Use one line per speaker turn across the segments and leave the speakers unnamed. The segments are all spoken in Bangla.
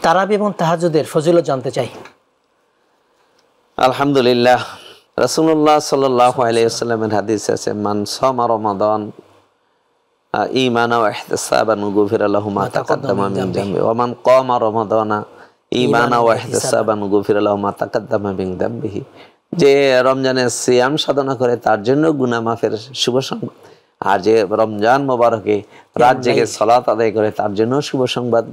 তারাবি এবং তাহাজ্জুদের ফজিলত জানতে চাই।
আলহামদুলিল্লাহ, রাসূলুল্লাহ সাল্লাল্লাহু আলাইহি ওয়াসাল্লামের হাদিস আছে, মান সামা রমাদান ঈমানান ওয়া ইহতিসাবান গুফিরা লাহু মা তাকাদ্দামা মিন যামবি ওয়া মান কামা রমাদানা ঈমানান ওয়া ইহতিসাবান গুফিরা লাহু মা তাকাদ্দামা মিন যামবিহি। যে রমজানের সিয়াম সাধনা করে তার জন্য গুনাহ মাফের শুভ সংবাদ, আর যে রমজান মোবারকে রাত জেগে সালাত আদায় করে তার জন্য শুভ সংবাদ,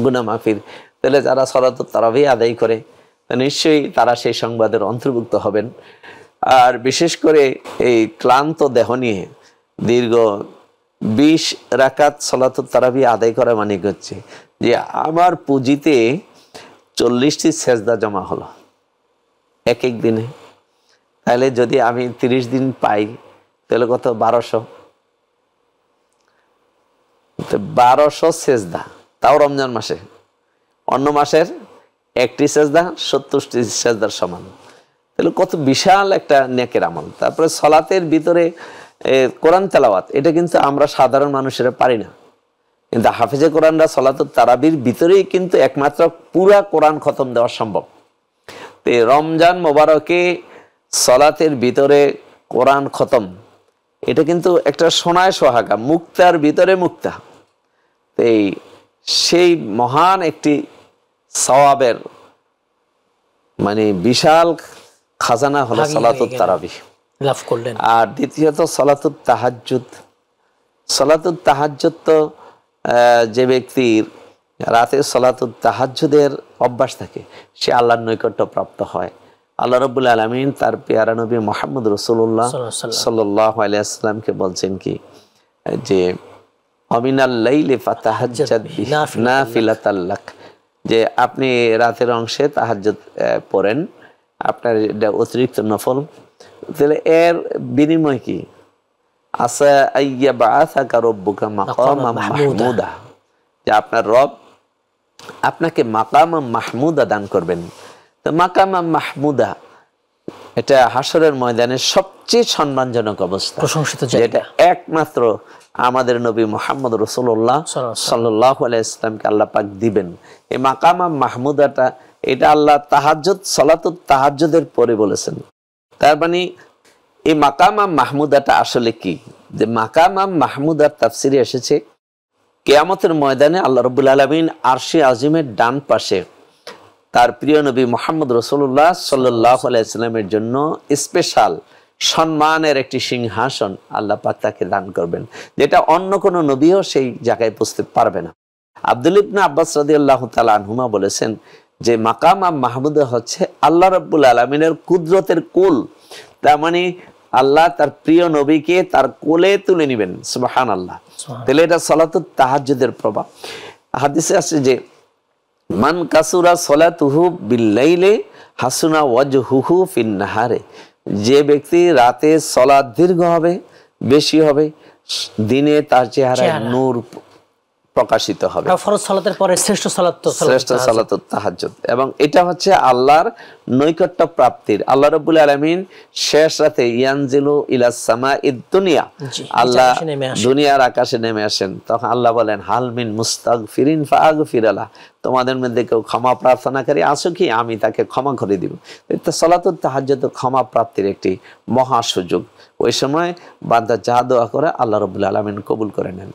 গুনাহ মাফির। তাহলে যারা সালাতুত তারাবি আদায় করে নিশ্চয়ই তারা সেই সংবাদের অন্তর্ভুক্ত হবেন। আর বিশেষ করে এই ক্লান্ত দেহ নিয়ে দীর্ঘ 20 রাকাত সালাতুত তারাবি আদায় করা মানে হচ্ছে যে আমার পুঁজিতে 40টি সেজদা জমা হলো এক এক দিনে। তাহলে যদি আমি 30 দিন পাই তাহলে কত? 1200 সেজদা, তাও রমজান মাসে। অন্য মাসের একটি সেজদা 70টি সেজদার সমান। তাহলে কত বিশাল একটা নেকের আমল। তারপরে সালাতের ভিতরে কোরআন তেলাওয়াত, এটা কিন্তু আমরা সাধারণ মানুষেরা পারি না, কিন্তু হাফেজে কোরআনরা সালাতুত তারাবির ভিতরেই কিন্তু একমাত্র পুরা কোরআন খতম দেওয়া সম্ভব। তো রমজান মোবারকে সালাতের ভিতরে কোরআন খতম, এটা কিন্তু একটা সোনায় সোহাগা, মুক্তার ভিতরে মুক্তা। এই সেই মহান একটি সওয়াবের মানে বিশাল খাজানা হলো সালাতুত তারাবি
লাভ করলেন।
আর দ্বিতীয়ত সালাতুত তাহাজ্জুদ। সালাতুত তাহাজ্জুদ তো যে ব্যক্তির রাতে সালাতুত তাহাজ্জুদের অভ্যাস থাকে সে আল্লাহর নৈকট্য প্রাপ্ত হয়। আল্লাহ রাব্বুল আলামিন তার পেয়ারা নবী মুহাম্মদ রাসূলুল্লাহ সাল্লাল্লাহু আলাইহি ওয়াসাল্লামকে বলছেন কি যে আমিনাল লাইলি ফাতাহাজ্জাদ নাফিলাতাল লাক, যে আপনি রাতের অংশে তাহাজ্জুদ পড়েন, আপনার এটা অতিরিক্ত নফল। তাহলে এর বিনিময় কি? আসা আইয়া বাআসাকা রাব্বুকা মাকামাম মাহমুদা, যে আপনার রব আপনাকে মাকামাম মাহমুদা দান করবেন। তো মাকামাম মাহমুদা এটা হাসরের ময়দানের সবচেয়ে সম্মানজনক অবস্থা,
প্রশংসিত,
যেটা একমাত্র আমাদের নবী মুহাম্মদ রাসূলুল্লাহ সাল্লাল্লাহু আলাইহি ওয়াসাল্লামকে আল্লাহ পাক দিবেন। এই মাকামাম মাহমুদাটা এটা আল্লাহ তাহাজ্জুদ সালাতুত তাহাজ্জুদের পরে বলেছেন। তার মানে এই মাকামাম মাহমুদাটা আসলে কি? যে মাকামাম মাহমুদার তাফসিরে এসেছে কিয়ামতের ময়দানে আল্লাহ রাব্বুল আলামিন আরশে আজিমের ডান পাশে তার প্রিয় নবী মুহাম্মদ রাসূলুল্লাহ সাল্লাল্লাহু আলাইহি ওয়াসাল্লামের জন্য স্পেশাল সম্মানের একটি সিংহাসন আল্লাহ পাক তাকে দান করবেন, যেটা অন্য কোনো নবীও সেই জায়গায় পৌঁছতে পারবে না। আব্দুল্লাহ ইবনে আব্বাস রাদিয়াল্লাহু তাআলা আনহুমা বলেছেন যে মাকামাম মাহমুদা হচ্ছে আল্লাহ রাব্বুল আলামিনের কুদরতের কুল। তার মানে আল্লাহ তার প্রিয় নবীকে তার কোলে তুলে নেবেন, সুবহানাল্লাহ। তাহলে এটা সালাতুত তাহাজ্জুদের প্রভাব। হাদিসে আছে যে মান কাসুরা সালাতুহু বিল্লাইলি হাসুনা ওয়াজহুহু ফিন নাহারে, যে ব্যক্তি রাতে সালাত দীর্ঘ হবে, বেশি হবে, দিনে তার চেহারায় নূর প্রকাশিত হবে।
ফরজ সালাতের পরে শ্রেষ্ঠ সালাতুত
তাহাজ্জুদ, এবং এটা হচ্ছে আল্লাহর নৈকট্য প্রাপ্তির। আল্লাহ রাব্বুল আলামিন শেষ রাতে ইয়ানজিলু ইলাস সামাইদ দুনিয়া, আল্লাহ দুনিয়ার আকাশে নেমে আসেন। তখন আল্লাহ বলেন হাল মিন মুস্তাগফিরিন ফাগফির লাহ, তোমাদের মধ্যে কেউ ক্ষমা প্রার্থনাকারী আছো কি? আমি তাকে ক্ষমা করে দিব। এটা সালাতুত তাহাজ্জুদ ক্ষমা প্রাপ্তির একটি মহা সুযোগ। ওই সময় বান্দা যা দোয়া করে আল্লাহ রাব্বুল আলামিন কবুল করে নেন।